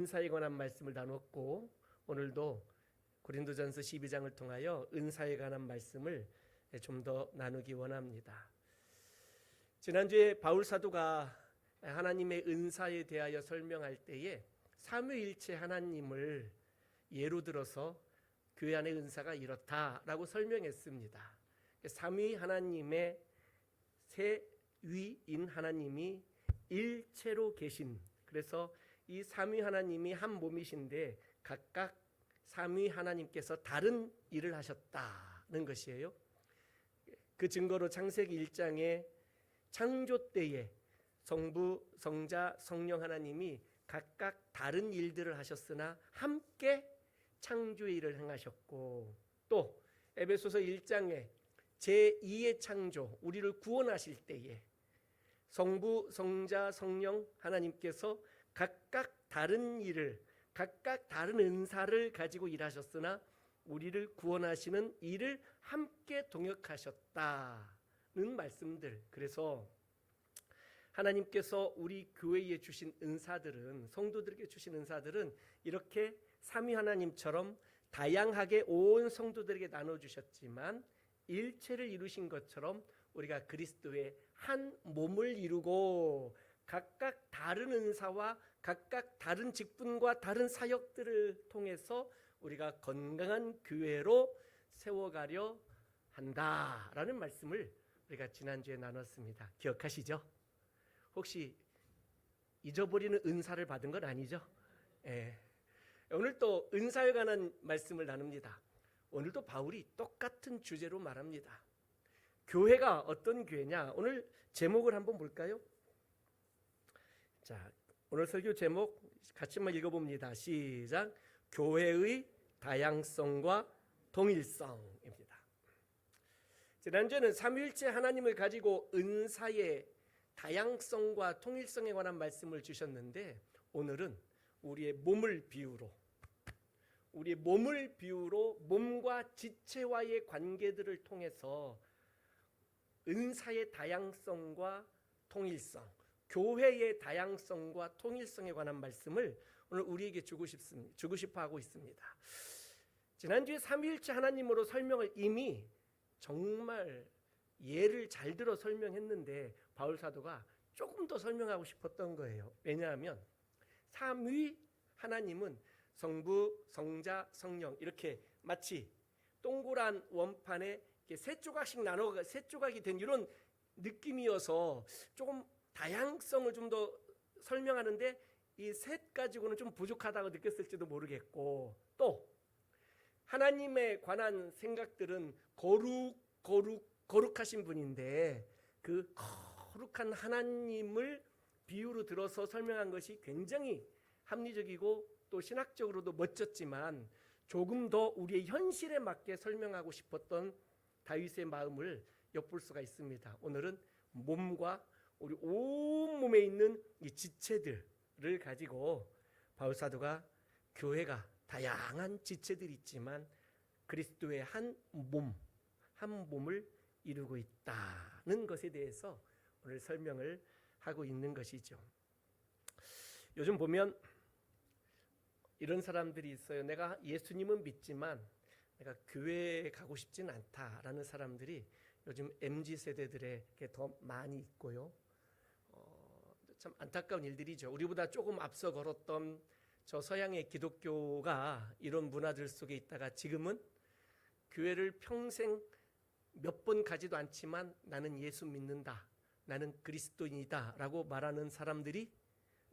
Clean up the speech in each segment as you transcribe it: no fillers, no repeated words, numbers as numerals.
은사에 관한 말씀을 나눴고, 오늘도 고린도전서 12장을 통하여 은사에 관한 말씀을 좀 더 나누기 원합니다. 지난주에 바울 사도가 하나님의 은사에 대하여 설명할 때에 삼위일체 하나님을 예로 들어서 교회 안의 은사가 이렇다라고 설명했습니다. 삼위 하나님의 세 위인 하나님이 일체로 계신, 그래서 이 삼위 하나님이 한 몸이신데 각각 삼위 하나님께서 다른 일을 하셨다는 것이에요. 그 증거로 창세기 1장에 창조 때에 성부, 성자, 성령 하나님이 각각 다른 일들을 하셨으나 함께 창조의 일을 행하셨고, 또 에베소서 1장에 제2의 창조, 우리를 구원하실 때에 성부, 성자, 성령 하나님께서 각각 다른 일을, 각각 다른 은사를 가지고 일하셨으나 우리를 구원하시는 일을 함께 동역하셨다는 말씀들. 그래서 하나님께서 우리 교회에 주신 은사들은, 성도들에게 주신 은사들은 이렇게 삼위 하나님처럼 다양하게 온 성도들에게 나눠주셨지만 일체를 이루신 것처럼 우리가 그리스도의 한 몸을 이루고 각각 다른 은사와 각각 다른 직분과 다른 사역들을 통해서 우리가 건강한 교회로 세워가려 한다라는 말씀을 우리가 지난주에 나눴습니다. 기억하시죠? 혹시 잊어버리는 은사를 받은 건 아니죠? 오늘 또 은사에 관한 말씀을 나눕니다. 오늘도 바울이 똑같은 주제로 말합니다. 교회가 어떤 교회냐? 오늘 제목을 한번 볼까요? 자, 오늘 설교 제목 같이 한번 읽어봅니다. 시작. 교회의 다양성과 동일성입니다. 지난주에는 삼위일체 하나님을 가지고 은사의 다양성과 통일성에 관한 말씀을 주셨는데, 오늘은 우리의 몸을 비유로 몸과 지체와의 관계들을 통해서 은사의 다양성과 통일성, 교회의 다양성과 통일성에 관한 말씀을 오늘 우리에게 주고 싶어 하고 있습니다. 지난주에 삼위일체 하나님으로 설명을 이미 정말 예를 잘 들어 설명했는데 바울 사도가 조금 더 설명하고 싶었던 거예요. 왜냐하면 삼위 하나님은 성부, 성자, 성령 이렇게 마치 동그란 원판에 세 조각씩 나눠 세 조각이 된 이런 느낌이어서 조금 다양성을 좀 더 설명하는데 이 셋 가지고는 좀 부족하다고 느꼈을지도 모르겠고, 또 하나님에 관한 생각들은 거룩하신 분인데 그 거룩한 하나님을 비유로 들어서 설명한 것이 굉장히 합리적이고 또 신학적으로도 멋졌지만 조금 더 우리의 현실에 맞게 설명하고 싶었던 다윗의 마음을 엿볼 수가 있습니다. 오늘은 몸과 우리 온몸에 있는 이 지체들을 가지고 바울 사도가 교회가 다양한 지체들이 있지만 그리스도의 한 몸을 이루고 있다는 것에 대해서 오늘 설명을 하고 있는 것이죠. 요즘 보면 이런 사람들이 있어요. 내가 예수님은 믿지만 내가 교회에 가고 싶지는 않다라는 사람들이 요즘 MZ세대들에게 더 많이 있고요. 참 안타까운 일들이죠. 우리보다 조금 앞서 걸었던 저 서양의 기독교가 이런 문화들 속에 있다가 지금은 교회를 평생 몇 번 가지도 않지만 나는 예수 믿는다, 나는 그리스도인이다 라고 말하는 사람들이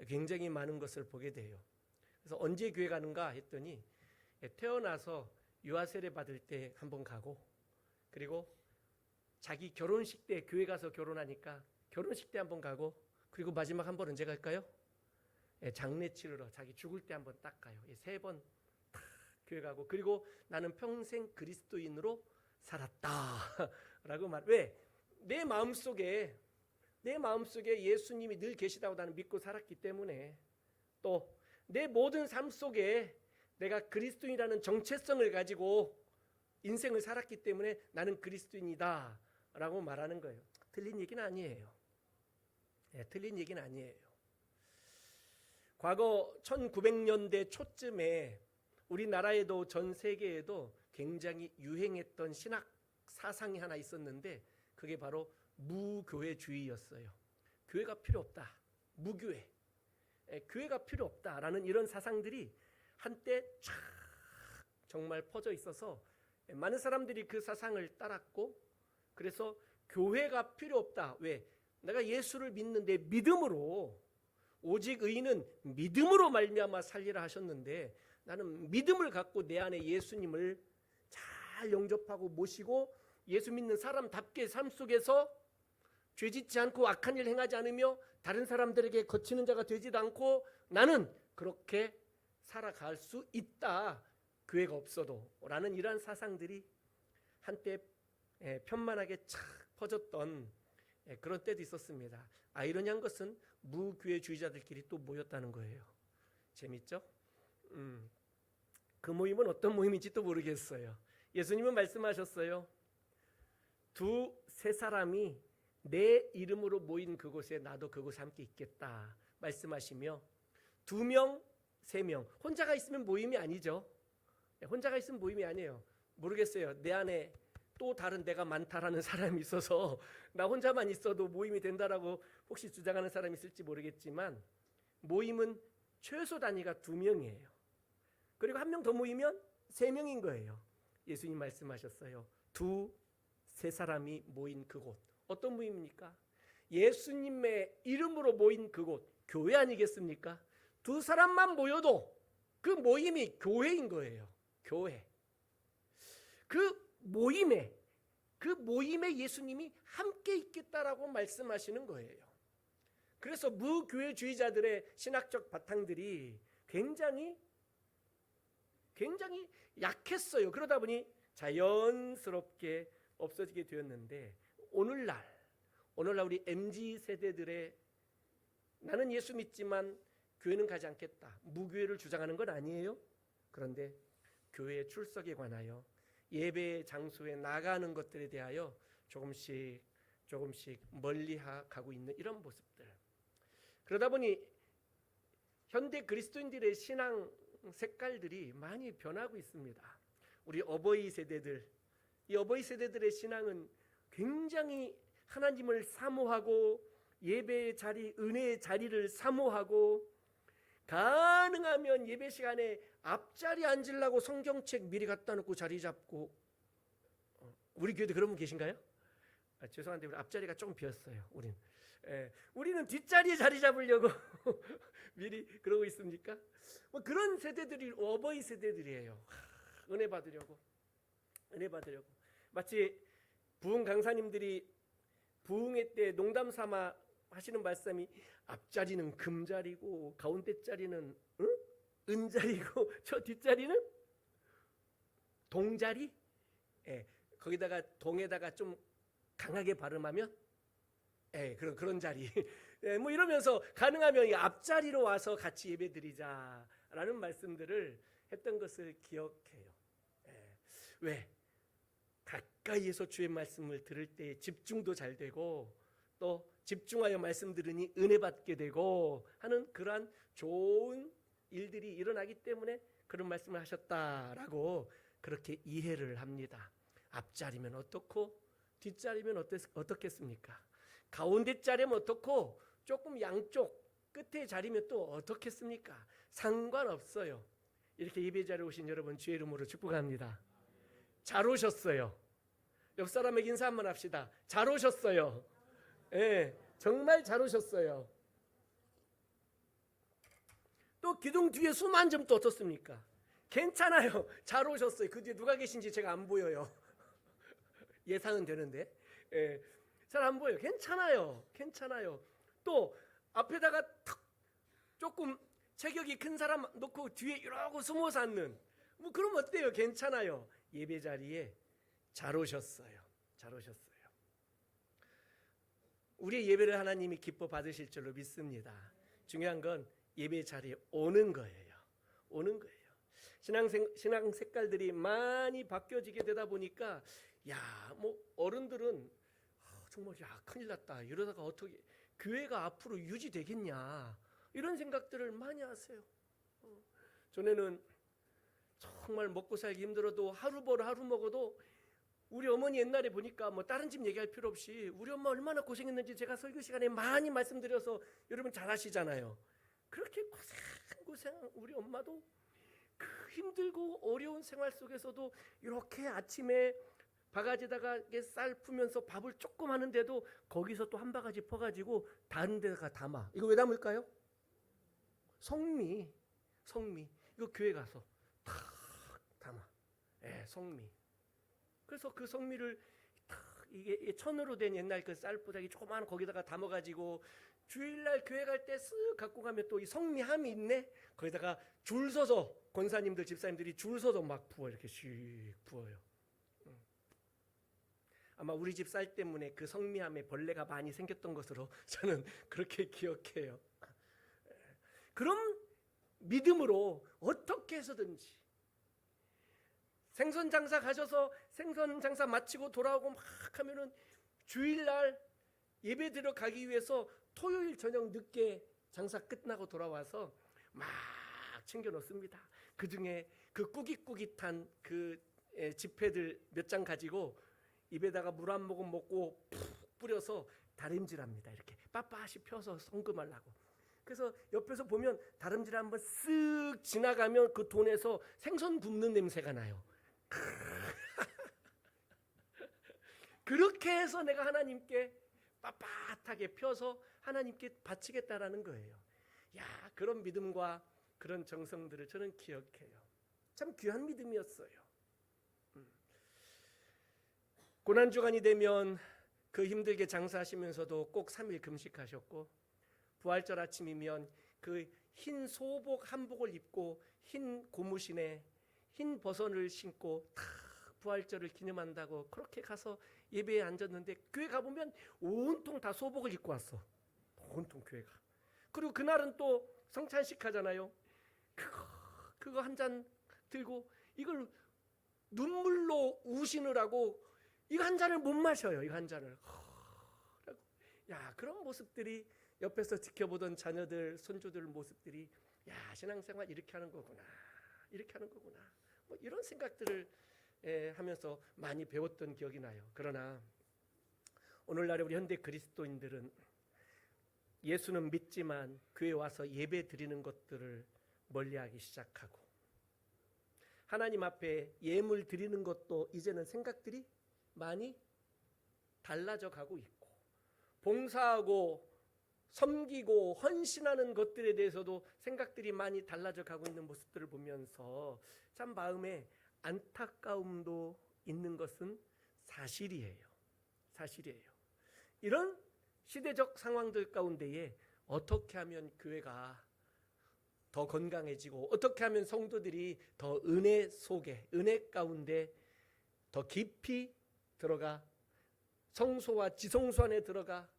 굉장히 많은 것을 보게 돼요. 그래서 언제 교회 가는가 했더니 태어나서 유아 세례 받을 때 한번 가고, 그리고 자기 결혼식 때 교회 가서 결혼하니까 결혼식 때 한번 가고, 그리고 마지막 한 번 언제 갈까요? 장례 치르러 자기 죽을 때 한번 딱 가요. 3번 교회 가고, 그리고 나는 평생 그리스도인으로 살았다 라고 말. 왜? 내 마음속에 예수님이 늘 계시다고 나는 믿고 살았기 때문에, 또 내 모든 삶 속에 내가 그리스도인이라는 정체성을 가지고 인생을 살았기 때문에 나는 그리스도인이다 라고 말하는 거예요. 틀린 얘기는 아니에요. 틀린 얘기는 아니에요. 과거 1900년대 초쯤에 우리나라에도 전 세계에도 굉장히 유행했던 신학 사상이 하나 있었는데 그게 바로 무교회주의였어요. 교회가 필요 없다. 무교회. 교회가 필요 없다라는 이런 사상들이 한때 쫙 정말 퍼져 있어서 많은 사람들이 그 사상을 따랐고, 그래서 교회가 필요 없다. 왜? 내가 예수를 믿는데 믿음으로, 오직 의인은 믿음으로 말미암아 살리라 하셨는데 나는 믿음을 갖고 내 안에 예수님을 잘 영접하고 모시고 예수 믿는 사람답게 삶 속에서 죄짓지 않고 악한 일 행하지 않으며 다른 사람들에게 거치는 자가 되지도 않고 나는 그렇게 살아갈 수 있다. 교회가 없어도 라는 이러한 사상들이 한때 편만하게 착 퍼졌던 그런 때도 있었습니다. 아이러니한 것은 무교회주의자들끼리 또 모였다는 거예요. 재밌죠? 그 모임은 어떤 모임인지 또 모르겠어요. 예수님은 말씀하셨어요. 2-3사람이 내 이름으로 모인 그곳에 나도 그곳에 함께 있겠다 말씀하시며, 2명, 3명, 혼자가 있으면 모임이 아니죠. 혼자가 있으면 모임이 아니에요. 모르겠어요. 내 안에 또 다른 내가 많다라는 사람이 있어서 나 혼자만 있어도 모임이 된다라고 혹시 주장하는 사람이 있을지 모르겠지만, 모임은 최소 단위가 2명이에요. 그리고 1명 더 모이면 3명인 거예요. 예수님 말씀하셨어요. 2-3사람이 모인 그곳. 어떤 모임입니까? 예수님의 이름으로 모인 그곳, 교회 아니겠습니까? 2사람만 모여도 그 모임이 교회인 거예요. 교회. 그 모임에 예수님이 함께 있겠다라고 말씀하시는 거예요. 그래서 무교회주의자들의 신학적 바탕들이 굉장히 약했어요. 그러다 보니 자연스럽게 없어지게 되었는데, 오늘날 우리 MZ세대들의 나는 예수 믿지만 교회는 가지 않겠다, 무교회를 주장하는 건 아니에요. 그런데 교회 출석에 관하여 예배 장소에 나가는 것들에 대하여 조금씩 멀리 가고 있는 이런 모습들. 그러다 보니 현대 그리스도인들의 신앙 색깔들이 많이 변하고 있습니다. 우리 어버이 세대들, 이 어버이 세대들의 신앙은 굉장히 하나님을 사모하고 예배의 자리, 은혜의 자리를 사모하고, 가능하면 예배 시간에 앞자리 앉으려고 성경책 미리 갖다 놓고 자리 잡고. 우리 교회도 그런 분 계신가요? 죄송한데 우리 앞자리가 조금 비었어요. 우리는 뒷자리에 자리 잡으려고 미리 그러고 있습니까? 뭐 그런 세대들이 어버이 세대들이에요. 은혜 받으려고. 마치 부흥 강사님들이 부흥회 때 농담 삼아 하시는 말씀이, 앞자리는 금자리고 가운데 자리는 은자리고 저 뒷자리는 동자리. 거기다가 동에다가 좀 강하게 발음하면 그런 자리. 뭐 이러면서 가능하면 이 앞자리로 와서 같이 예배드리자라는 말씀들을 했던 것을 기억해요. 왜? 가까이에서 주의 말씀을 들을 때 집중도 잘 되고, 또 집중하여 말씀 들으니 은혜 받게 되고 하는 그러한 좋은 일들이 일어나기 때문에 그런 말씀을 하셨다라고 그렇게 이해를 합니다. 앞자리면 어떻고 뒷자리면 어떻겠습니까? 가운데 자리면 어떻고 조금 양쪽 끝에 자리면 또 어떻겠습니까? 상관없어요. 이렇게 예배 자리에 오신 여러분 주의 이름으로 축복합니다. 잘 오셨어요. 옆 사람에게 인사 한번 합시다. 잘 오셨어요. 정말 잘 오셨어요. 또 기둥 뒤에 수만 점 또 어떻습니까? 괜찮아요. 잘 오셨어요. 그 뒤에 누가 계신지 제가 안 보여요. 예상은 되는데 잘 안 보여요. 괜찮아요. 또 앞에다가 탁 조금 체격이 큰 사람 놓고 뒤에 이러고 숨어서 앉는, 뭐 그러면 어때요? 괜찮아요. 예배 자리에 잘 오셨어요. 우리의 예배를 하나님이 기뻐 받으실 줄로 믿습니다. 중요한 건 예배 자리에 오는 거예요. 신앙 색깔들이 많이 바뀌어지게 되다 보니까 뭐 어른들은 정말 큰일 났다. 이러다가 어떻게 교회가 앞으로 유지되겠냐. 이런 생각들을 많이 하세요. 전에는 정말 먹고 살기 힘들어도 하루 벌어 하루 먹어도 우리 어머니 옛날에 보니까 뭐 다른 집 얘기할 필요 없이 우리 엄마 얼마나 고생했는지 제가 설교 시간에 많이 말씀드려서 여러분 잘 아시잖아요. 그렇게 고생 우리 엄마도 그 힘들고 어려운 생활 속에서도 이렇게 아침에 바가지에다가 쌀 푸면서 밥을 조금 하는데도 거기서 또 한 바가지 퍼가지고 다른 데다가 담아. 이거 왜 담을까요? 성미 이거 교회 가서 탁 담아. 성미. 그래서 그 성미를 탁 이게 천으로 된 옛날 그 쌀부작이 조그마한 거기다가 담아가지고 주일날 교회 갈 때 쓱 갖고 가면 또 이 성미함이 있네. 거기다가 줄 서서 권사님들 집사님들이 줄 서서 막 부어 이렇게 씩 부어요. 아마 우리 집 쌀 때문에 그 성미함에 벌레가 많이 생겼던 것으로 저는 그렇게 기억해요. 그럼 믿음으로 어떻게 해서든지 생선 장사 가셔서 생선 장사 마치고 돌아오고 막 하면은 주일날 예배 들어가기 위해서 토요일 저녁 늦게 장사 끝나고 돌아와서 막 챙겨 놓습니다. 그 중에 그 꾸깃꾸깃한 그 지폐들 몇 장 가지고 입에다가 물 한 모금 먹고 푹 뿌려서 다림질합니다. 이렇게 빳빳이 펴서 송금하려고. 그래서 옆에서 보면 다림질 한번 쓱 지나가면 그 돈에서 생선 굽는 냄새가 나요. 그렇게 해서 내가 하나님께 빳빳하게 펴서 하나님께 바치겠다라는 거예요. 야, 그런 믿음과 그런 정성들을 저는 기억해요. 참 귀한 믿음이었어요. 고난주간이 되면 그 힘들게 장사하시면서도 꼭 3일 금식하셨고, 부활절 아침이면 그 흰 소복 한복을 입고 흰 고무신에 흰 버선을 신고 탁 부활절을 기념한다고 그렇게 가서 예배에 앉았는데, 교회 가보면 온통 다 소복을 입고 왔어. 온통 교회가. 그리고 그날은 또 성찬식 하잖아요. 그거 한 잔 들고 이걸 눈물로 우시느라고 이거 한 잔을 못 마셔요. 이거 한 잔을. 야, 그런 모습들이 옆에서 지켜보던 자녀들, 손주들 모습들이, 야, 신앙생활 이렇게 하는 거구나. 이렇게 하는 거구나. 뭐 이런 생각들을 하면서 많이 배웠던 기억이 나요. 그러나 오늘날의 우리 현대 그리스도인들은 예수는 믿지만 교회 와서 예배 드리는 것들을 멀리하기 시작하고, 하나님 앞에 예물 드리는 것도 이제는 생각들이 많이 달라져 가고 있고, 봉사하고 섬기고 헌신하는 것들에 대해서도 생각들이 많이 달라져 가고 있는 모습들을 보면서 참 마음에 안타까움도 있는 것은 사실이에요. 사실이에요. 이런 시대적 상황들 가운데에 어떻게 하면 교회가 더 건강해지고, 어떻게 하면 성도들이 더 은혜 속에, 은혜 가운데 더 깊이 들어가 성소와 지성소 안에 들어가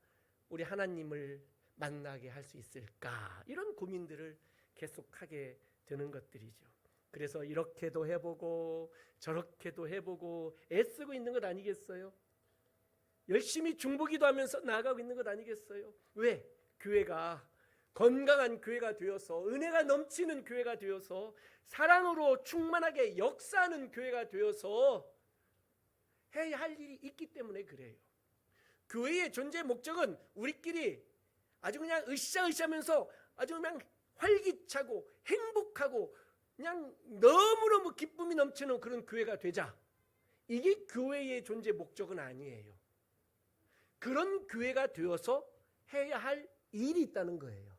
우리 하나님을 만나게 할 수 있을까, 이런 고민들을 계속하게 되는 것들이죠. 그래서 이렇게도 해보고 저렇게도 해보고 애쓰고 있는 것 아니겠어요? 열심히 중보기도 하면서 나아가고 있는 것 아니겠어요? 왜? 교회가 건강한 교회가 되어서, 은혜가 넘치는 교회가 되어서, 사랑으로 충만하게 역사하는 교회가 되어서 해야 할 일이 있기 때문에 그래요. 교회의 존재 목적은 우리끼리 아주 그냥 으쌰으쌰하면서 아주 그냥 활기차고 행복하고 그냥 너무너무 기쁨이 넘치는 그런 교회가 되자. 이게 교회의 존재 목적은 아니에요. 그런 교회가 되어서 해야 할 일이 있다는 거예요.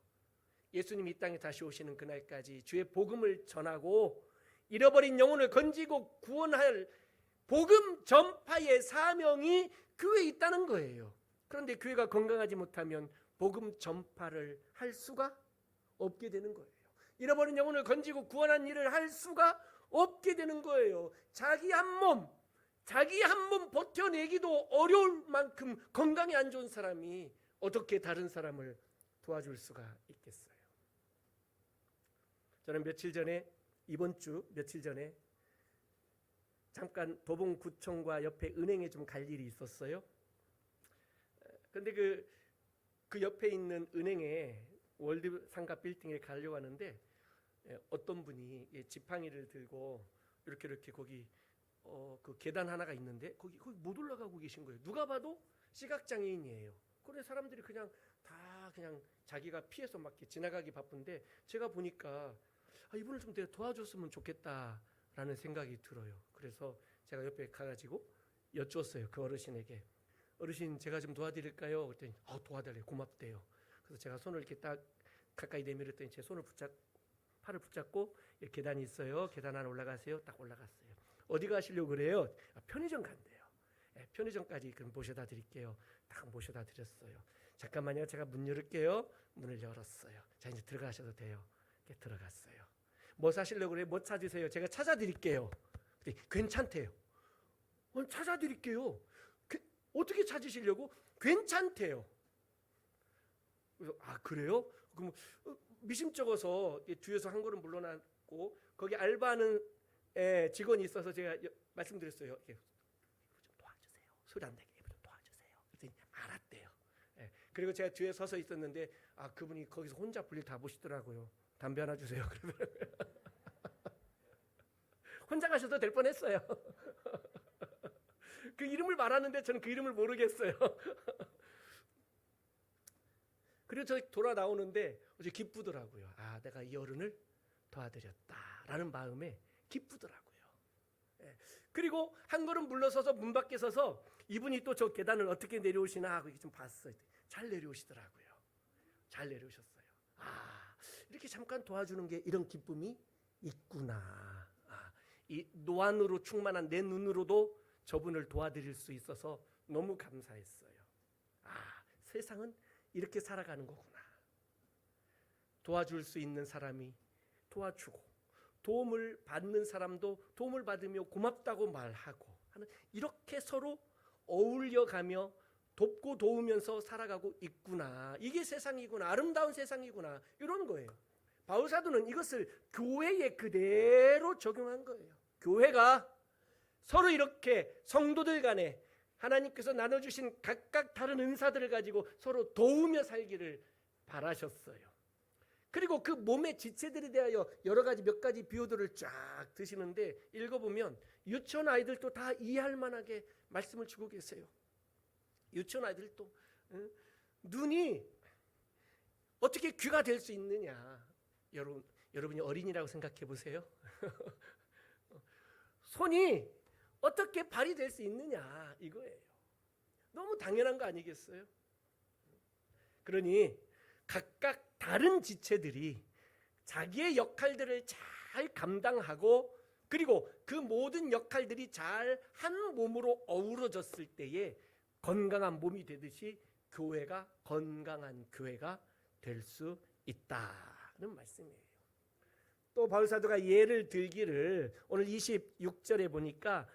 예수님이 이 땅에 다시 오시는 그날까지 주의 복음을 전하고 잃어버린 영혼을 건지고 구원할 복음 전파의 사명이 교회에 있다는 거예요. 그런데 교회가 건강하지 못하면 복음 전파를 할 수가 없게 되는 거예요. 잃어버린 영혼을 건지고 구원한 일을 할 수가 없게 되는 거예요. 자기 한 몸 버텨내기도 어려울 만큼 건강이 안 좋은 사람이 어떻게 다른 사람을 도와줄 수가 있겠어요? 저는 이번 주 며칠 전에 잠깐 도봉구청과 옆에 은행에 좀 갈 일이 있었어요. 근데 그 옆에 있는 은행에 월드 상가 빌딩에 가려고 하는데 어떤 분이 지팡이를 들고 이렇게 거기 그 계단 하나가 있는데 거기 못 올라가고 계신 거예요. 누가 봐도 시각장애인이에요. 그래 사람들이 그냥 다 그냥 자기가 피해서 막 지나가기 바쁜데 제가 보니까 이분을 좀 내가 도와줬으면 좋겠다라는 생각이 들어요. 그래서 제가 옆에 가가지고 여쭈었어요. 그 어르신에게. 어르신 제가 좀 도와드릴까요? 그랬더니 도와달래요. 고맙대요. 그래서 제가 손을 이렇게 딱 가까이 내밀었더니 제 손을 팔을 붙잡고 계단이 있어요. 계단 하나 올라가세요. 딱 올라갔어요. 어디 가시려고 그래요? 편의점 간대요. 편의점까지 그럼 모셔다 드릴게요. 딱 모셔다 드렸어요. 잠깐만요. 제가 문 열을게요. 문을 열었어요. 자 이제 들어가셔도 돼요. 이렇게 들어갔어요. 뭐 사시려고 그래요? 뭐 찾으세요? 제가 찾아드릴게요. 괜찮대요. 찾아드릴게요. 어떻게 찾으시려고? 괜찮대요. 그래서 그래요? 그럼 미심쩍어서 뒤에서 한 걸음 물러났고 거기 알바하는 직원이 있어서 제가 말씀드렸어요. 좀 도와주세요. 소리 안 나게 좀 도와주세요. 그랬더니 알았대요. 그리고 제가 뒤에 서서 있었는데 그분이 거기서 혼자 볼일 다 보시더라고요. 담배 하나 주세요. 그러더라고요. 혼자 가셔도 될 뻔했어요. 그 이름을 말하는데 저는 그 이름을 모르겠어요. 그리고 저 돌아 나오는데 어제 기쁘더라고요. 내가 이 어른을 도와드렸다라는 마음에 기쁘더라고요. 그리고 한 걸음 물러서서 문 밖에 서서 이분이 또 저 계단을 어떻게 내려오시나 하고 좀 봤어요. 잘 내려오시더라고요. 잘 내려오셨어요. 이렇게 잠깐 도와주는 게 이런 기쁨이 있구나. 이 노안으로 충만한 내 눈으로도 저분을 도와드릴 수 있어서 너무 감사했어요. 세상은 이렇게 살아가는 거구나. 도와줄 수 있는 사람이 도와주고 도움을 받는 사람도 도움을 받으며 고맙다고 말하고 하는 이렇게 서로 어울려가며 돕고 도우면서 살아가고 있구나. 이게 세상이구나. 아름다운 세상이구나. 이런 거예요. 바울 사도는 이것을 교회에 그대로 적용한 거예요. 교회가 서로 이렇게 성도들 간에 하나님께서 나눠주신 각각 다른 은사들을 가지고 서로 도우며 살기를 바라셨어요. 그리고 그 몸의 지체들에 대하여 여러 가지 몇 가지 비유들을 쫙 드시는데 읽어보면 유치원 아이들도 다 이해할 만하게 말씀을 주고 계세요. 유치원 아이들도 눈이 어떻게 귀가 될 수 있느냐. 여러분이 어린이라고 생각해 보세요. 손이 어떻게 발이 될 수 있느냐 이거예요. 너무 당연한 거 아니겠어요? 그러니 각각 다른 지체들이 자기의 역할들을 잘 감당하고 그리고 그 모든 역할들이 잘 한 몸으로 어우러졌을 때에 건강한 몸이 되듯이 교회가 건강한 교회가 될 수 있다는 말씀이에요. 또 바울 사도가 예를 들기를 오늘 26절에 보니까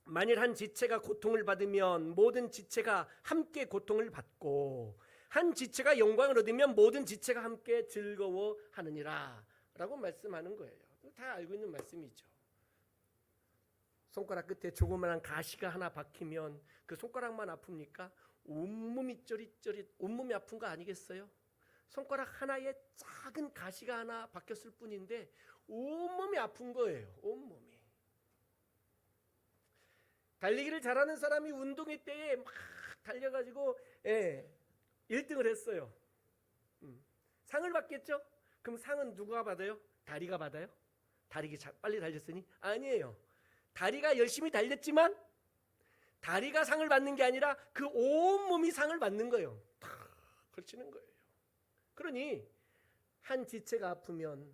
만일 한 지체가 고통을 받으면 모든 지체가 함께 고통을 받고 한 지체가 영광을 얻으면 모든 지체가 함께 즐거워하느니라 라고 말씀하는 거예요. 다 알고 있는 말씀이죠. 손가락 끝에 조그마한 가시가 하나 박히면 그 손가락만 아픕니까? 온몸이 쩌릿쩌릿 온몸이 아픈 거 아니겠어요? 손가락 하나에 작은 가시가 하나 박혔을 뿐인데 온몸이 아픈 거예요. 온몸이. 달리기를 잘하는 사람이 운동회 때에 막 달려가지고 1등을 했어요. 상을 받겠죠? 그럼 상은 누가 받아요? 다리가 받아요? 다리가 빨리 달렸으니? 아니에요. 다리가 열심히 달렸지만 다리가 상을 받는 게 아니라 그 온몸이 상을 받는 거예요. 다 걸치는 거예요. 그러니 한 지체가 아프면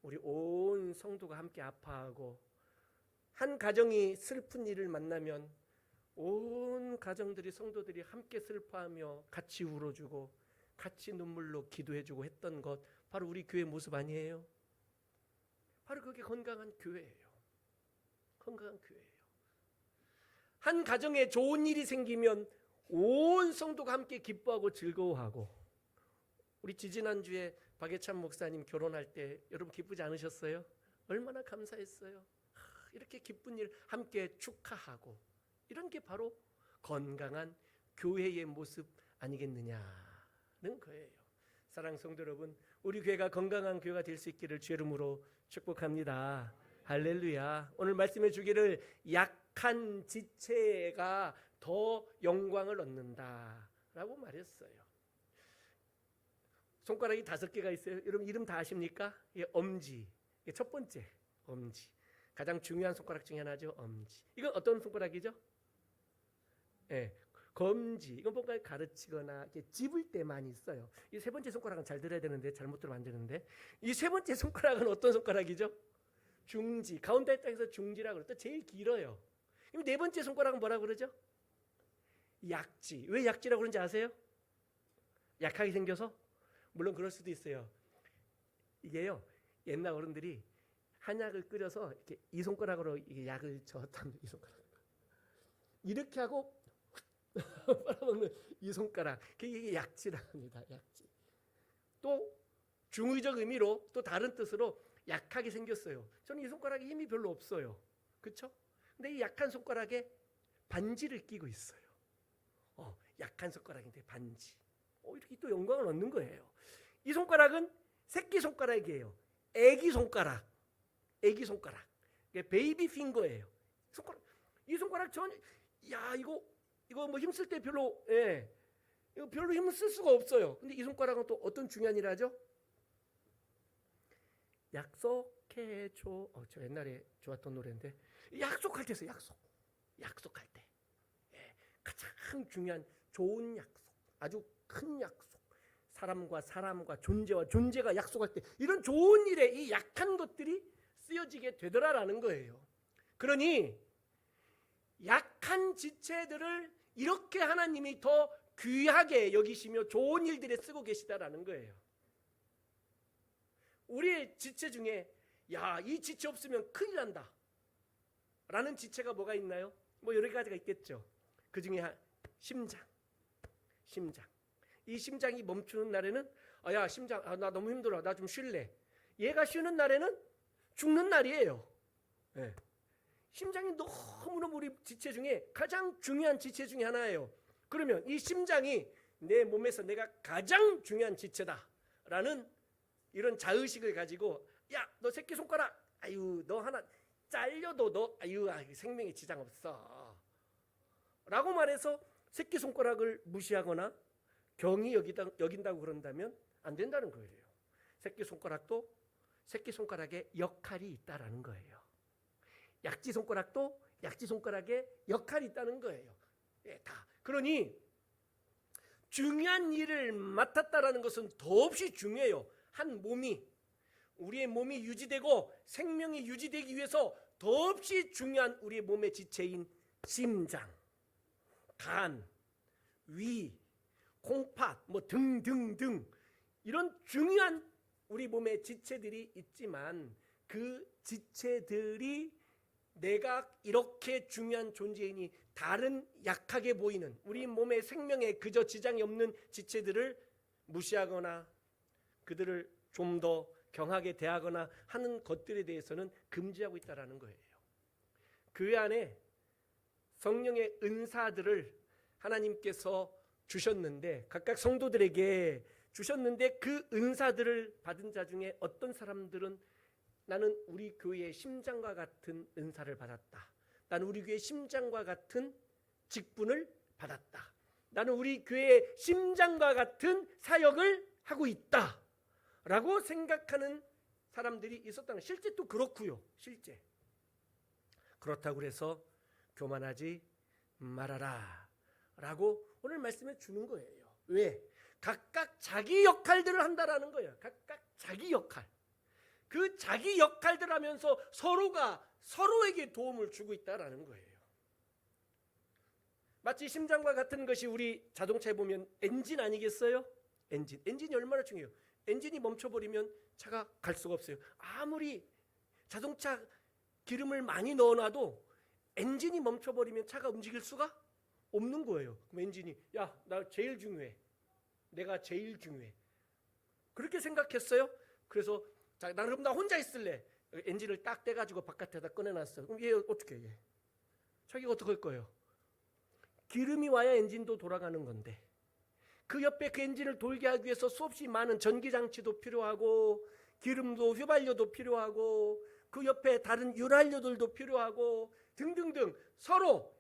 우리 온 성도가 함께 아파하고 한 가정이 슬픈 일을 만나면 온 가정들이 성도들이 함께 슬퍼하며 같이 울어주고 같이 눈물로 기도해주고 했던 것 바로 우리 교회 모습 아니에요? 바로 그게 건강한 교회예요. 건강한 교회예요. 한 가정에 좋은 일이 생기면 온 성도가 함께 기뻐하고 즐거워하고 우리 지지난주에 박예찬 목사님 결혼할 때 여러분 기쁘지 않으셨어요? 얼마나 감사했어요. 이렇게 기쁜 일 함께 축하하고 이런 게 바로 건강한 교회의 모습 아니겠느냐는 거예요. 사랑하는 성도 여러분, 우리 교회가 건강한 교회가 될 수 있기를 주의 이름으로 축복합니다. 할렐루야. 오늘 말씀해 주기를 약한 지체가 더 영광을 얻는다라고 말했어요. 손가락이 5개가 있어요. 여러분 이름 다 아십니까? 엄지. 첫 번째 엄지. 가장 중요한 손가락 중에 하나죠. 엄지. 이건 어떤 손가락이죠? 검지. 이건 뭔가 가르치거나 집을 때 많이 써요. 이 세 번째 손가락은 잘 들어야 되는데 잘못 들으면 안 되는데, 이 세 번째 손가락은 어떤 손가락이죠? 중지. 가운데 땅에서 중지라고 그러죠. 제일 길어요. 그럼 네 번째 손가락은 뭐라고 그러죠? 약지. 왜 약지라고 그러는지 아세요? 약하게 생겨서? 물론 그럴 수도 있어요. 이게요, 옛날 어른들이 한약을 끓여서 이렇게 이 손가락으로 이게 약을 저었답니다. 이 손가락. 이렇게 하고 빨아먹는 이 손가락. 이게 약지라고 합니다. 약지. 또 중의적 의미로 또 다른 뜻으로 약하게 생겼어요. 저는 이 손가락에 힘이 별로 없어요. 그렇죠? 근데 이 약한 손가락에 반지를 끼고 있어요. 약한 손가락인데 반지. 이렇게 또 영광을 얻는 거예요. 이 손가락은 새끼 손가락이에요. 애기 손가락. 애기 손가락. 베이비 핑거예요. 손가락. 이 손가락 전 이거 뭐 힘쓸 때 별로 이거 별로 힘을 쓸 수가 없어요. 근데 이 손가락은 또 어떤 중요한 일을 하죠? 약속해줘. 저 옛날에 좋았던 노래인데, 약속할 때 써요. 약속할 때. 가장 중요한 좋은 약속. 아주 큰 약속. 사람과 존재가 약속할 때 이런 좋은 일에 이 약한 것들이 쓰여지게 되더라라는 거예요. 그러니 약한 지체들을 이렇게 하나님이 더 귀하게 여기시며 좋은 일들에 쓰고 계시다라는 거예요. 우리의 지체 중에 이 지체 없으면 큰일 난다 라는 지체가 뭐가 있나요? 뭐 여러 가지가 있겠죠. 그 중에 심장. 이 심장이 멈추는 날에는 심장 나 너무 힘들어, 나 좀 쉴래. 얘가 쉬는 날에는 죽는 날이에요. 심장이 너무너무 우리 지체 중에 가장 중요한 지체 중에 하나예요. 그러면 이 심장이 내 몸에서 내가 가장 중요한 지체다라는 이런 자의식을 가지고, 너 새끼손가락 너 하나 잘려도 너 생명에 지장 없어 라고 말해서 새끼손가락을 무시하거나 경히 여긴다고 그런다면 안 된다는 거예요. 새끼손가락도 새끼손가락에 역할이 있다라는 거예요. 약지손가락도 약지손가락에 역할이 있다는 거예요. 다. 그러니 중요한 일을 맡았다라는 것은 더없이 중요해요. 한 몸이, 우리의 몸이 유지되고 생명이 유지되기 위해서 더없이 중요한 우리의 몸의 지체인 심장, 간, 위, 콩팥, 등등등 이런 중요한 우리 몸의 지체들이 있지만, 그 지체들이 내가 이렇게 중요한 존재이니 다른 약하게 보이는 우리 몸의 생명에 그저 지장이 없는 지체들을 무시하거나 그들을 좀 더 경하게 대하거나 하는 것들에 대해서는 금지하고 있다는 거예요. 그 안에 성령의 은사들을 하나님께서 주셨는데, 각각 성도들에게 주셨는데, 그 은사들을 받은 자 중에 어떤 사람들은 나는 우리 교회의 심장과 같은 은사를 받았다. 나는 우리 교회의 심장과 같은 직분을 받았다. 나는 우리 교회의 심장과 같은 사역을 하고 있다 라고 생각하는 사람들이 있었다는, 실제 또 그렇고요. 실제 그렇다고 해서 교만하지 말아라 라고 오늘 말씀해 주는 거예요. 왜? 각각 자기 역할들을 한다라는 거예요. 각각 자기 역할. 그 자기 역할들 하면서 서로가 서로에게 도움을 주고 있다라는 거예요. 마치 심장과 같은 것이 우리 자동차에 보면 엔진 아니겠어요? 엔진이 얼마나 중요해요. 엔진이 멈춰버리면 차가 갈 수가 없어요. 아무리 자동차 기름을 많이 넣어놔도 엔진이 멈춰버리면 차가 움직일 수가 없는 거예요. 그럼 엔진이 나 제일 중요해. 내가 제일 중요해. 그렇게 생각했어요. 그래서 그럼 나 혼자 있을래. 엔진을 딱 떼가지고 바깥에다 꺼내놨어. 그럼 얘 어떻게 해? 자기가 어떻게 할 거예요? 기름이 와야 엔진도 돌아가는 건데, 그 옆에 그 엔진을 돌게 하기 위해서 수없이 많은 전기장치도 필요하고 기름도 휘발유도 필요하고 그 옆에 다른 유란료들도 필요하고 등등등 서로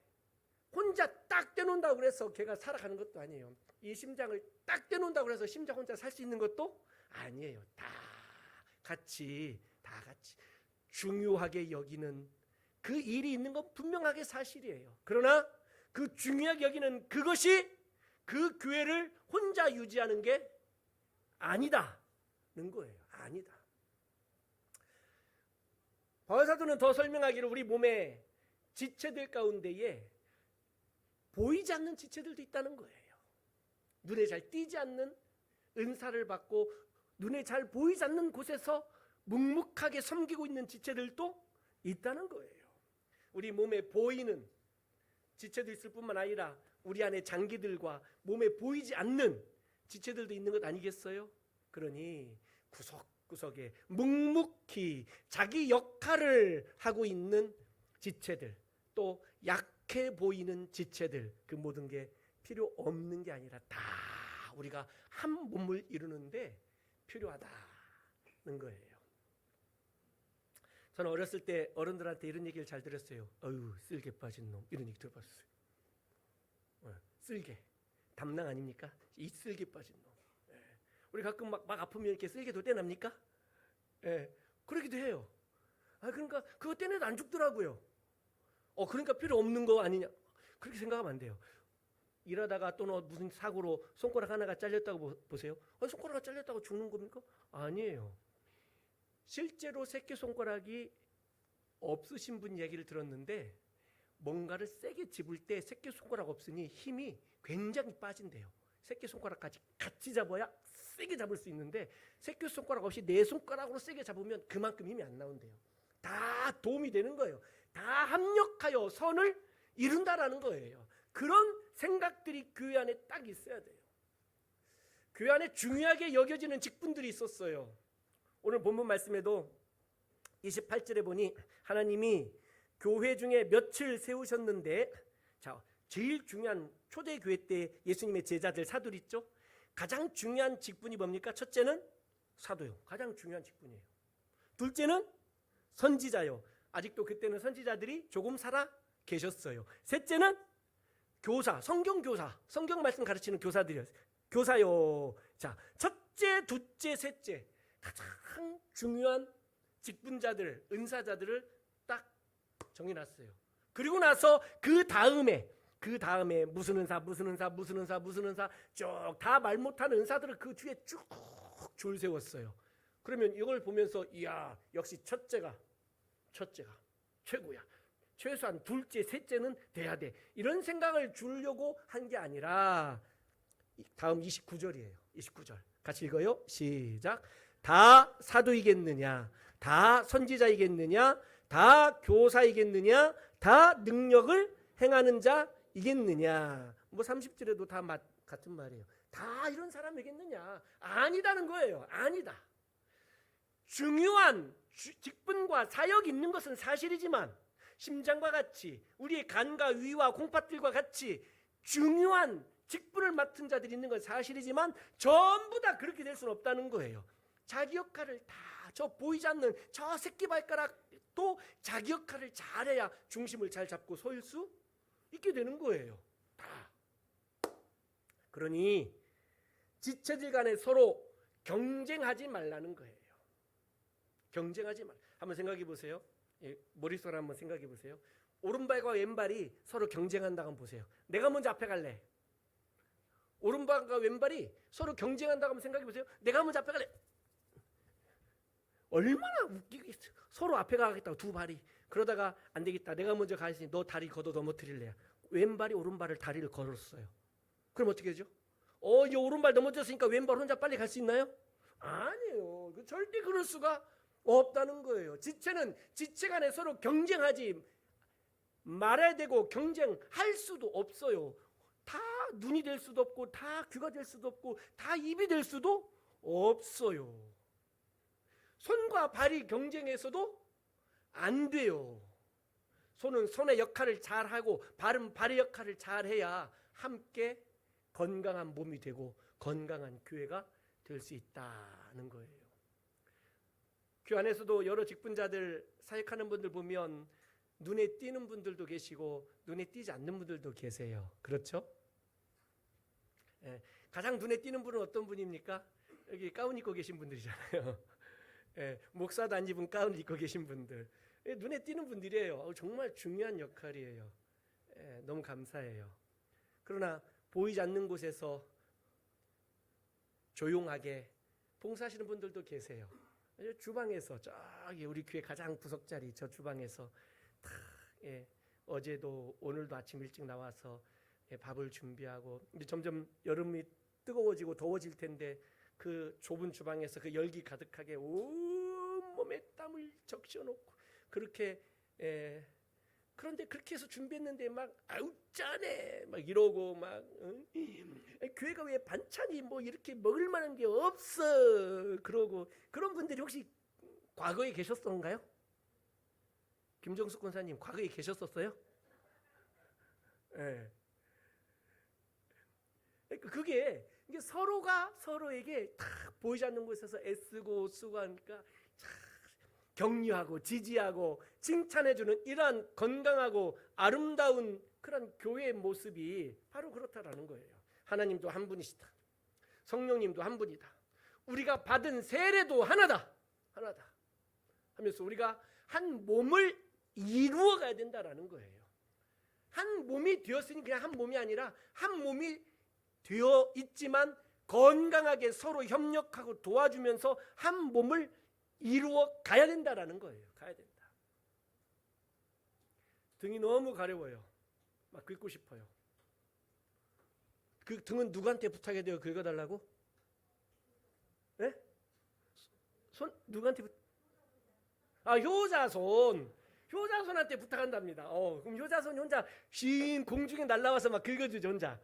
혼자 딱 떼놓는다고 그래서 걔가 살아가는 것도 아니에요. 이 심장을 딱 떼놓는다고 해서 심장 혼자 살 수 있는 것도 아니에요. 다 같이 중요하게 여기는 그 일이 있는 건 분명하게 사실이에요. 그러나 그 중요하게 여기는 그것이 그 교회를 혼자 유지하는 게 아니다는 거예요. 아니다. 바울사도는 더 설명하기를 우리 몸의 지체들 가운데에 보이지 않는 지체들도 있다는 거예요. 눈에 잘 띄지 않는 은사를 받고 눈에 잘 보이지 않는 곳에서 묵묵하게 섬기고 있는 지체들도 있다는 거예요. 우리 몸에 보이는 지체도 있을 뿐만 아니라 우리 안에 장기들과 몸에 보이지 않는 지체들도 있는 것 아니겠어요? 그러니 구석구석에 묵묵히 자기 역할을 하고 있는 지체들, 또 약해 보이는 지체들, 그 모든 게 필요 없는 게 아니라 다 우리가 한 몸을 이루는데 필요하다는 거예요. 저는 어렸을 때 어른들한테 이런 얘기를 잘 들었어요. 어휴, 쓸개 빠진 놈, 이런 얘기 들어봤어요. 쓸개, 담낭 아닙니까? 이 쓸개 빠진 놈. 우리 가끔 막 아프면 이렇게 쓸개도 떼납니까? 그러기도 해요. 그러니까 그거 떼내도 안 죽더라고요. 그러니까 필요 없는 거 아니냐? 그렇게 생각하면 안 돼요. 일하다가 또는 무슨 사고로 손가락 하나가 잘렸다고 보세요. 손가락이 잘렸다고 죽는 겁니까? 아니에요. 실제로 새끼손가락이 없으신 분 얘기를 들었는데 뭔가를 세게 집을 때 새끼손가락 없으니 힘이 굉장히 빠진대요. 새끼손가락까지 같이 잡아야 세게 잡을 수 있는데 새끼손가락 없이 네 손가락으로 세게 잡으면 그만큼 힘이 안 나온대요. 다 도움이 되는 거예요. 다 합력하여 선을 이룬다라는 거예요. 그런 생각들이 교회 안에 딱 있어야 돼요. 교회 안에 중요하게 여겨지는 직분들이 있었어요. 오늘 본문 말씀에도 28절에 보니 하나님이 교회 중에 몇을 세우셨는데, 자, 제일 중요한 초대교회 때 예수님의 제자들 사도들 있죠. 가장 중요한 직분이 뭡니까? 첫째는 사도요. 가장 중요한 직분이에요. 둘째는 선지자요. 아직도 그때는 선지자들이 조금 살아 계셨어요. 셋째는 교사, 성경교사, 성경 말씀 가르치는 교사들이요. 교사요. 자, 첫째, 둘째, 셋째 가장 중요한 직분자들, 은사자들을 딱 정해놨어요. 그리고 나서 그 다음에 무슨 은사 쭉 다 말 못하는 은사들을 그 뒤에 쭉 줄 세웠어요. 그러면 이걸 보면서 이야, 역시 첫째가 최고야. 최소한 둘째, 셋째는 돼야 돼. 이런 생각을 주려고 한 게 아니라 다음 29절이에요. 29절 같이 읽어요. 시작. 다 사도이겠느냐? 다 선지자이겠느냐? 다 교사이겠느냐? 다 능력을 행하는 자이겠느냐? 뭐 30절에도 다 같은 말이에요. 다 이런 사람이겠느냐? 아니다는 거예요. 아니다. 중요한 직분과 사역이 있는 것은 사실이지만 심장과 같이 우리의 간과 위와 콩팥들과 같이 중요한 직분을 맡은 자들이 있는 건 사실이지만 전부 다 그렇게 될 수는 없다는 거예요. 자기 역할을 다 저 보이지 않는 저 새끼발가락도 자기 역할을 잘해야 중심을 잘 잡고 서일 수 있게 되는 거예요. 다. 그러니 지체들 간에 서로 경쟁하지 말라는 거예요. 경쟁하지 말. 한번 생각해 보세요. 머릿속으로 한번 생각해 보세요. 오른발과 왼발이 서로 경쟁한다고 한번 보세요. 내가 먼저 앞에 갈래. 오른발과 왼발이 서로 경쟁한다고 한번 생각해 보세요. 내가 먼저 앞에 갈래. 얼마나 웃기겠어. 서로 앞에 가겠다고 두 발이. 그러다가 안 되겠다. 내가 먼저 가있으니 너 다리 걷어 넘어뜨릴래. 왼발이 오른발을 다리를 걸었어요. 그럼 어떻게 되죠? 이제 오른발 넘어졌으니까 왼발 혼자 빨리 갈 수 있나요? 아니에요. 절대 그럴 수가 없다는 거예요. 지체는 지체 간에 서로 경쟁하지 말아야 되고 경쟁할 수도 없어요. 다 눈이 될 수도 없고 다 귀가 될 수도 없고 다 입이 될 수도 없어요. 손과 발이 경쟁해서도 안 돼요. 손은 손의 역할을 잘하고 발은 발의 역할을 잘해야 함께 건강한 몸이 되고 건강한 교회가 될 수 있다는 거예요. 교회 안에서도 여러 직분자들 사역하는 분들 보면 눈에 띄는 분들도 계시고 눈에 띄지 않는 분들도 계세요. 그렇죠? 예, 가장 눈에 띄는 분은 어떤 분입니까? 여기 가운 입고 계신 분들이잖아요. 예, 목사도 안 입은 가운 입고 계신 분들. 예, 눈에 띄는 분들이에요. 정말 중요한 역할이에요. 예, 너무 감사해요. 그러나 보이지 않는 곳에서 조용하게 봉사하시는 분들도 계세요. 주방에서 저기 우리 교회 가장 구석자리 저 주방에서 다 예, 어제도 오늘도 아침 일찍 나와서 예, 밥을 준비하고 이제 점점 여름이 뜨거워지고 더워질 텐데 그 좁은 주방에서 그 열기 가득하게 온몸에 땀을 적셔놓고 그렇게 예, 그런데 그렇게 해서 준비했는데 막 아우 짠해 막 이러고 막 교회가 왜 반찬이 뭐 이렇게 먹을 만한 게 없어 그러고 그런 분들이 혹시 과거에 계셨던가요? 김정숙 권사님 과거에 계셨었어요? 예. 그게 이게 서로가 서로에게 다 보이지 않는 곳에서 애쓰고 수고하니까 격려하고 지지하고 칭찬해주는 이러한 건강하고 아름다운 그런 교회의 모습이 바로 그렇다라는 거예요. 하나님도 한 분이시다. 성령님도 한 분이다. 우리가 받은 세례도 하나다. 하나다. 하면서 우리가 한 몸을 이루어 가야 된다라는 거예요. 한 몸이 되었으니 그냥 한 몸이 아니라 한 몸이 되어 있지만 건강하게 서로 협력하고 도와주면서 한 몸을 이루어 가야 된다라는 거예요. 가야 된다. 등이 너무 가려워요. 막 긁고 싶어요. 그 등은 누구한테 부탁해야 돼요? 긁어달라고? 네? 손 누구한테 효자손. 효자손한테 부탁한답니다. 그럼 효자손이 혼자 쉰 공중에 날아와서 막 긁어주죠 혼자.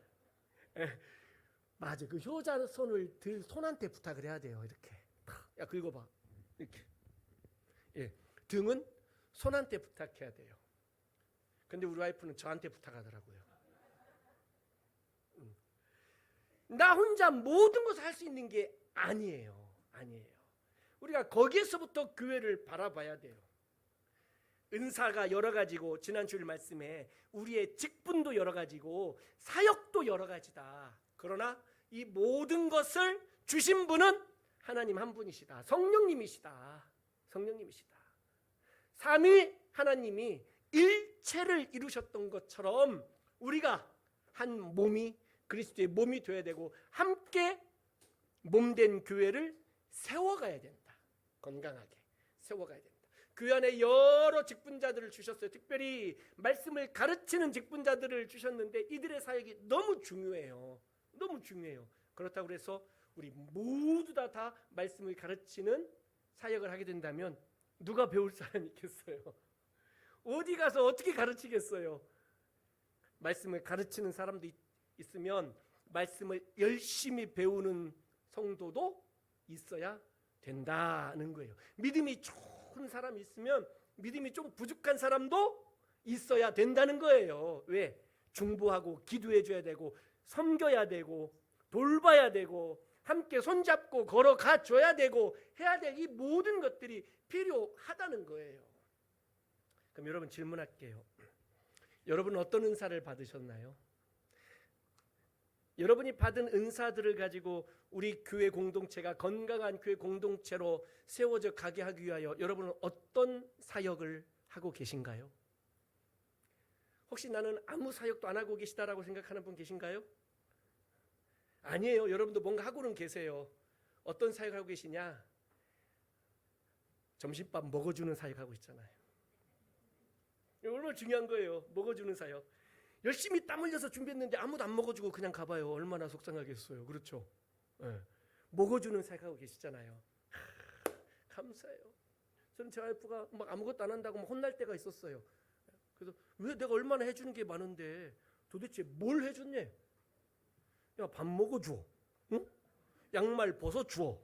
맞아. 그 효자손을 들 손한테 부탁을 해야 돼요. 이렇게. 야 긁어봐. 이렇게. 예, 등은 손한테 부탁해야 돼요. 근데 우리 와이프는 저한테 부탁하더라고요. 나 혼자 모든 것을 할 수 있는 게 아니에요. 아니에요. 우리가 거기에서부터 교회를 바라봐야 돼요. 은사가 여러 가지고 지난 주일 말씀에 우리의 직분도 여러 가지고 사역도 여러 가지다. 그러나 이 모든 것을 주신 분은 하나님 한 분이시다. 성령님이시다. 성령님이시다. 삼위 하나님이 일체를 이루셨던 것처럼 우리가 한 몸이 그리스도의 몸이 되어야 되고 함께 몸된 교회를 세워가야 된다. 건강하게 세워가야 된다. 교회 안에 여러 직분자들을 주셨어요. 특별히 말씀을 가르치는 직분자들을 주셨는데 이들의 사역이 너무 중요해요. 너무 중요해요. 그렇다고 해서 우리 모두 다 말씀을 가르치는 사역을 하게 된다면 누가 배울 사람이 있겠어요? 어디 가서 어떻게 가르치겠어요? 말씀을 가르치는 사람도 있으면 말씀을 열심히 배우는 성도도 있어야 된다는 거예요. 믿음이 좋은 사람이 있으면 믿음이 좀 부족한 사람도 있어야 된다는 거예요. 왜? 중보하고 기도해줘야 되고 섬겨야 되고 돌봐야 되고 함께 손잡고 걸어가 줘야 되고 해야 될 이 모든 것들이 필요하다는 거예요. 그럼 여러분 질문할게요. 여러분은 어떤 은사를 받으셨나요? 여러분이 받은 은사들을 가지고 우리 교회 공동체가 건강한 교회 공동체로 세워져 가게 하기 위하여 여러분은 어떤 사역을 하고 계신가요? 혹시 나는 아무 사역도 안 하고 계시다라고 생각하는 분 계신가요? 아니에요. 여러분도 뭔가 하고는 계세요. 어떤 사역을 하고 계시냐? 점심밥 먹어주는 사역하고 있잖아요. 얼마나 중요한 거예요. 먹어주는 사역. 열심히 땀 흘려서 준비했는데 아무도 안 먹어주고 그냥 가봐요. 얼마나 속상하겠어요. 그렇죠? 네. 먹어주는 사역하고 계시잖아요. 감사해요. 저는 제 와이프가 막 아무것도 안 한다고 막 혼날 때가 있었어요. 그래서 왜 내가 얼마나 해주는 게 많은데 도대체 뭘 해줬냐? 야, 밥 먹어줘. 응? 양말 벗어줘.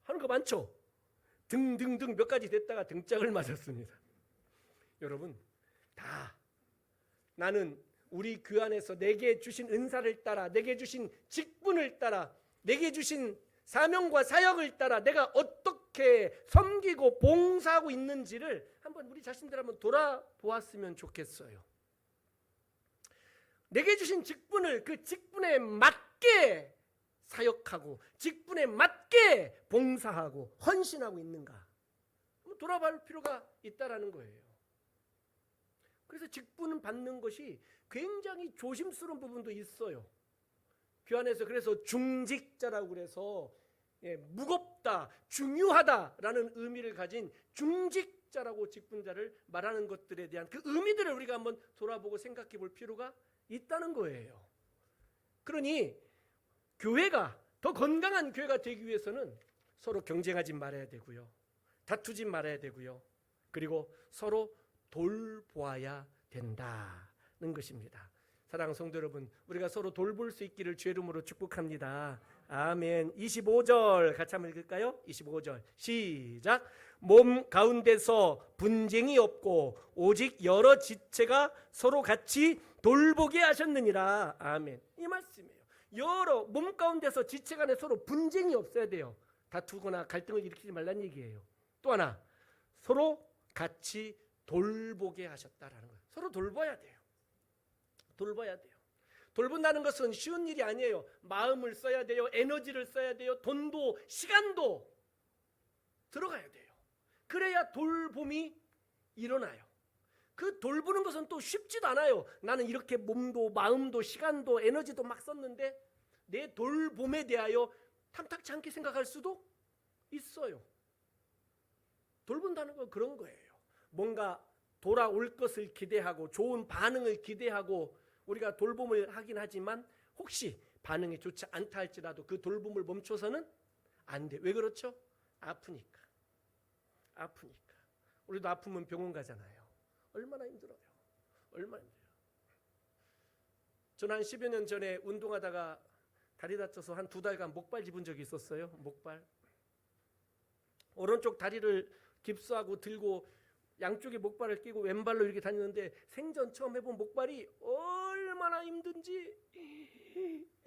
하는 거 많죠? 등등등 몇 가지 됐다가 등짝을 맞았습니다. 여러분 다 나는 우리 그 안에서 내게 주신 은사를 따라, 내게 주신 직분을 따라, 내게 주신 사명과 사역을 따라 내가 어떻게 섬기고 봉사하고 있는지를 한번 우리 자신들 한번 돌아보았으면 좋겠어요. 내게 주신 직분을 그 직분에 맞게 사역하고 직분에 맞게 봉사하고 헌신하고 있는가? 돌아볼 필요가 있다라는 거예요. 그래서 직분을 받는 것이 굉장히 조심스러운 부분도 있어요. 교환에서 그래서 중직자라고 그래서 무겁다, 중요하다라는 의미를 가진 중직자라고 직분자를 말하는 것들에 대한 그 의미들을 우리가 한번 돌아보고 생각해 볼 필요가 있다는 거예요. 그러니 교회가 더 건강한 교회가 되기 위해서는 서로 경쟁하지 말아야 되고요. 다투지 말아야 되고요. 그리고 서로 돌보아야 된다는 것입니다. 사랑하는 성도 여러분, 우리가 서로 돌볼 수 있기를 주의 이름으로 축복합니다. 아멘. 25절 같이 한번 읽을까요? 25절 시작. 몸 가운데서 분쟁이 없고 오직 여러 지체가 서로 같이 돌보게 하셨느니라. 아멘. 이 말씀이에요. 여러 몸 가운데서 지체 간에 서로 분쟁이 없어야 돼요. 다투거나 갈등을 일으키지 말라는 얘기예요. 또 하나, 서로 같이 돌보게 하셨다라는 거예요. 서로 돌봐야 돼요. 돌봐야 돼요. 돌본다는 것은 쉬운 일이 아니에요. 마음을 써야 돼요. 에너지를 써야 돼요. 돈도 시간도 들어가야 돼요. 그래야 돌봄이 일어나요. 그 돌보는 것은 또 쉽지도 않아요. 나는 이렇게 몸도 마음도 시간도 에너지도 막 썼는데 내 돌봄에 대하여 탐탁치 않게 생각할 수도 있어요. 돌본다는 건 그런 거예요. 뭔가 돌아올 것을 기대하고 좋은 반응을 기대하고 우리가 돌봄을 하긴 하지만 혹시 반응이 좋지 않다 할지라도 그 돌봄을 멈춰서는 안 돼. 왜 그렇죠? 아프니까. 우리도 아프면 병원 가잖아요. 얼마나 힘들어요. 얼마나 힘들어요. 저는 한 10여 년 전에 운동하다가 다리 다쳐서 한 2달간 목발 집은 적이 있었어요. 목발. 오른쪽 다리를 깁스하고 들고 양쪽에 목발을 끼고 왼발로 이렇게 다니는데 생전 처음 해본 목발이 얼마나 힘든지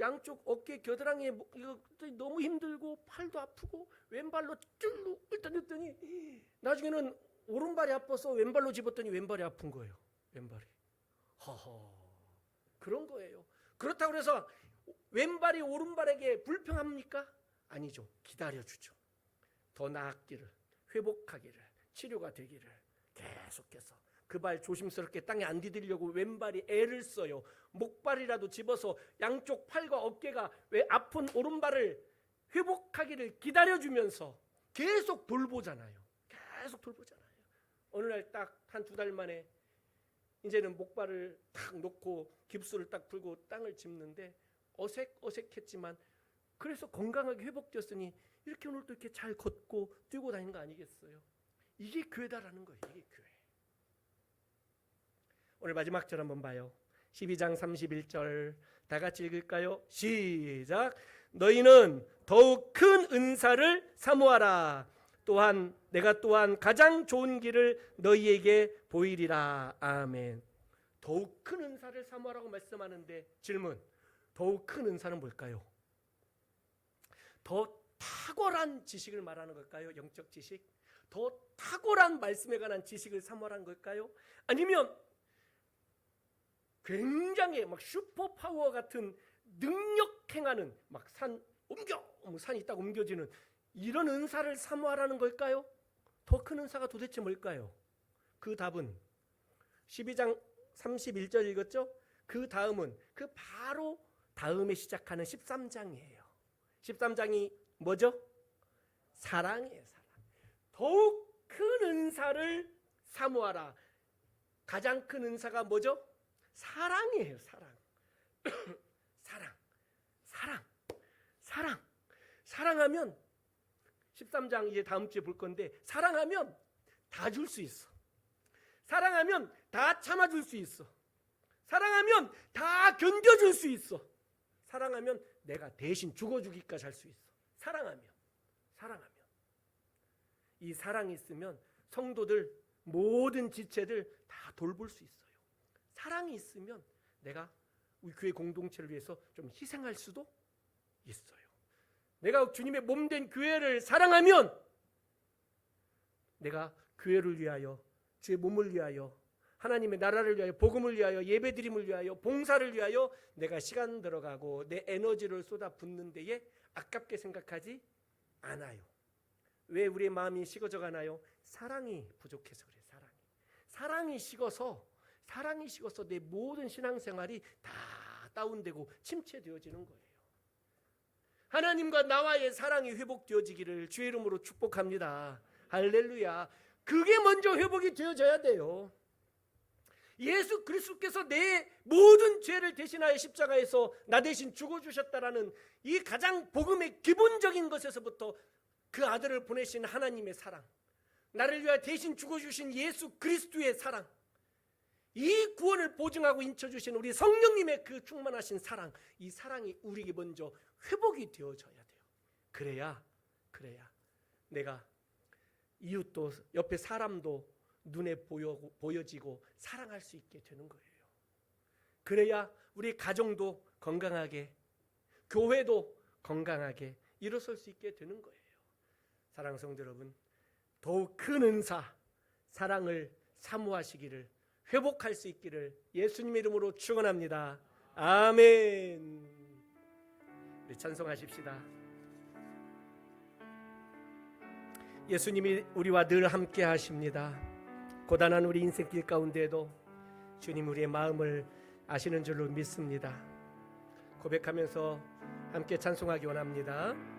양쪽 어깨 겨드랑이에 이거 너무 힘들고 팔도 아프고 왼발로 쭉 일단 했더니 나중에는 오른발이 아파서 왼발로 집었더니 왼발이 아픈 거예요. 왼발이. 허허. 그런 거예요. 그렇다고 해서 왼발이 오른발에게 불평합니까? 아니죠. 기다려주죠. 더 나았기를, 회복하기를, 치료가 되기를 계속해서 그 발 조심스럽게 땅에 안 디디려고 왼발이 애를 써요. 목발이라도 집어서 양쪽 팔과 어깨가 왜 아픈 오른발을 회복하기를 기다려주면서 계속 돌보잖아요. 계속 돌보잖아요. 어느 날 딱 한 2달 만에 이제는 목발을 탁 놓고 깁스를 딱 풀고 땅을 짚는데 어색했지만 그래서 건강하게 회복되었으니 이렇게 오늘 또 이렇게 잘 걷고 뛰고 다니는 거 아니겠어요? 이게 교회다라는 거예요. 이게 교회. 오늘 마지막 절 한번 봐요. 12장 31절 다 같이 읽을까요? 시작. 너희는 더욱 큰 은사를 사모하라. 또한 내가 또한 가장 좋은 길을 너희에게 보이리라. 아멘. 더욱 큰 은사를 사모하라고 말씀하는데 질문. 더욱 큰 은사는 뭘까요? 더 탁월한 지식을 말하는 걸까요? 영적 지식? 더 탁월한 말씀에 관한 지식을 사모하는 걸까요? 아니면 굉장히 막 슈퍼파워 같은 능력 행하는 막 산 산이 있다고 옮겨지는 이런 은사를 사모하라는 걸까요? 더 큰 은사가 도대체 뭘까요? 그 답은 12장 31절 읽었죠? 그 다음은 그 바로 다음에 시작하는 13장이에요. 13장이 뭐죠? 사랑이에요. 사랑. 더욱 큰 은사를 사모하라. 가장 큰 은사가 뭐죠? 사랑이에요. 사랑. 사랑하면 13장 이제 다음 주에 볼 건데 사랑하면 다 줄 수 있어. 사랑하면 다 참아줄 수 있어. 사랑하면 다 견뎌줄 수 있어. 사랑하면 내가 대신 죽어주기까지 할 수 있어. 사랑하면 이 사랑이 있으면 성도들 모든 지체들 다 돌볼 수 있어요. 사랑이 있으면 내가 우리 교회 공동체를 위해서 좀 희생할 수도 있어요. 내가 주님의 몸된 교회를 사랑하면 내가 교회를 위하여, 제 몸을 위하여, 하나님의 나라를 위하여, 복음을 위하여, 예배드림을 위하여, 봉사를 위하여 내가 시간 들어가고 내 에너지를 쏟아붓는 데에 아깝게 생각하지 않아요. 왜 우리의 마음이 식어져 가나요? 사랑이 부족해서 그래요. 사랑이 식어서 내 모든 신앙생활이 다 다운되고 침체되어지는 거예요. 하나님과 나와의 사랑이 회복되어지기를 주의 이름으로 축복합니다. 할렐루야. 그게 먼저 회복이 되어져야 돼요. 예수 그리스도께서 내 모든 죄를 대신하여 십자가에서 나 대신 죽어주셨다라는 이 가장 복음의 기본적인 것에서부터 그 아들을 보내신 하나님의 사랑, 나를 위하여 대신 죽어주신 예수 그리스도의 사랑, 이 구원을 보증하고 인쳐주신 우리 성령님의 그 충만하신 사랑, 이 사랑이 우리에게 먼저 회복이 되어져야 돼요. 그래야 내가 이웃도, 옆에 사람도 눈에 보여지고 사랑할 수 있게 되는 거예요. 그래야 우리 가정도 건강하게, 교회도 건강하게 일어설 수 있게 되는 거예요. 사랑하는 성도 여러분, 더욱 큰 은사, 사랑을 사모하시기를, 회복할 수 있기를 예수님의 이름으로 축원합니다. 아멘. 우리 찬송하십시다. 예수님이 우리와 늘 함께 하십니다. 고단한 우리 인생길 가운데에도 주님 우리의 마음을 아시는 줄로 믿습니다. 고백하면서 함께 찬송하기 원합니다.